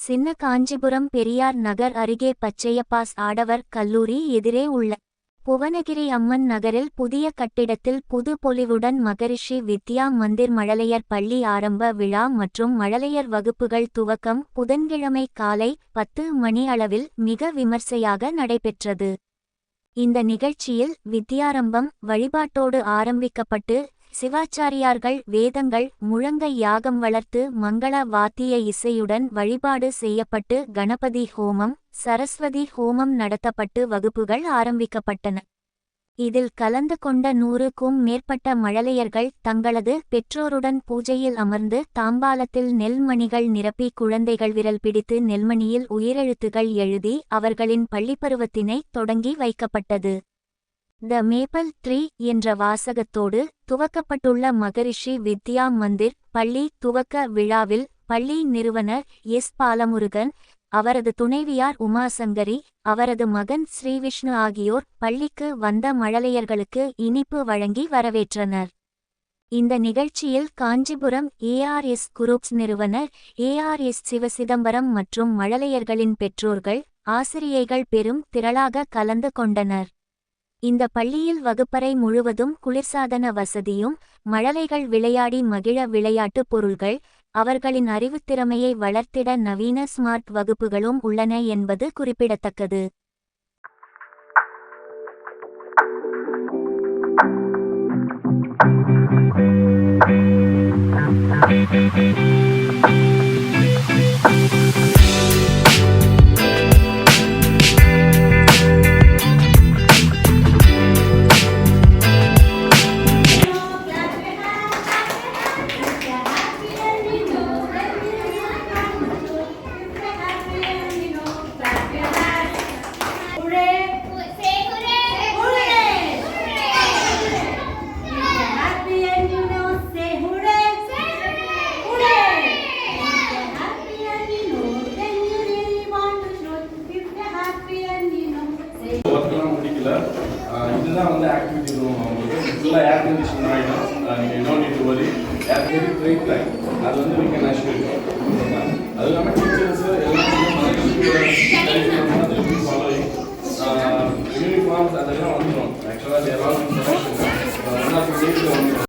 சின்ன காஞ்சிபுரம் பெரியார் நகர் அருகே பச்சையப்பாஸ் ஆடவர் கல்லூரி எதிரே உள்ள புவனகிரி அம்மன் நகரில் புதிய கட்டிடத்தில் புது பொலிவுடன் மகரிஷி வித்யா மந்திர் மழலையர் பள்ளி ஆரம்ப விழா மற்றும் மழலையர் வகுப்புகள் துவக்கம் புதன்கிழமை காலை 10 மணி அளவில் மிக விமர்சையாக நடைபெற்றது. இந்த நிகழ்ச்சியில் வித்யாரம்பம் வழிபாட்டோடு ஆரம்பிக்கப்பட்டு சிவாச்சாரியார்கள் வேதங்கள் முழங்க யாகம் வளர்த்து மங்கள வாத்திய இசையுடன் வழிபாடு செய்யப்பட்டு கணபதி ஹோமம் சரஸ்வதி ஹோமம் நடத்தப்பட்டு வகுப்புகள் ஆரம்பிக்கப்பட்டன. இதில் கலந்து கொண்ட 100க்கும் மேற்பட்ட மழலையர்கள் தங்களது பெற்றோருடன் பூஜையில் அமர்ந்து தாம்பாலத்தில் நெல்மணிகள் நிரப்பி குழந்தைகள் விரல் பிடித்து நெல்மணியில் உயிரெழுத்துகள் எழுதி அவர்களின் பள்ளிப்பருவத்தினை தொடங்கி வைக்கப்பட்டது. த மேப்பல் ட்ரீ என்ற வாசகத்தோடு துவக்கப்பட்டுள்ள மகரிஷி வித்யா மந்திர் பள்ளி துவக்க விழாவில் பள்ளி நிறுவனர் எஸ். பாலமுருகன், அவரது துணைவியார் உமாசங்கரி, அவரது மகன் ஸ்ரீவிஷ்ணு ஆகியோர் பள்ளிக்கு வந்த மழலையர்களுக்கு இனிப்பு வழங்கி வரவேற்றனர். இந்த நிகழ்ச்சியில் காஞ்சிபுரம் ஏஆர்எஸ் குரூப்ஸ் நிறுவனர் ஏஆர்எஸ் சிவசிதம்பரம் மற்றும் மழலையர்களின் பெற்றோர்கள் ஆசிரியைகள் பெரும் திரளாக கலந்து கொண்டனர். இந்த பள்ளியில் வகுப்பறை முழுவதும் குளிர்சாதன வசதியும் மழலைகள் விளையாடி மகிழ விளையாட்டு பொருள்கள் அவர்களின் அறிவுத்திறமையை வளர்த்திட நவீன ஸ்மார்ட் வகுப்புகளும் உள்ளன என்பது குறிப்பிடத்தக்கது. இதுதான் வந்து ஆக்டிவிட்டி ரூம். அவங்களுக்கு ஃபுல்லாக ஏர் கண்டிஷன் ஆகிடும். நீங்கள் no need to worry. Air condition train line அது வந்து வீ கேன் அஷ்யூர். அது இல்லாமல் டீச்சர்ஸு எல்லாமே ஃபாலோயிங் யூனிஃபார்ம்ஸ் அதெல்லாம் வந்துடும். ஆக்சுவலாக அது எல்லாரும் ஒன் ஆஃப் டேஸில் வந்துடும்.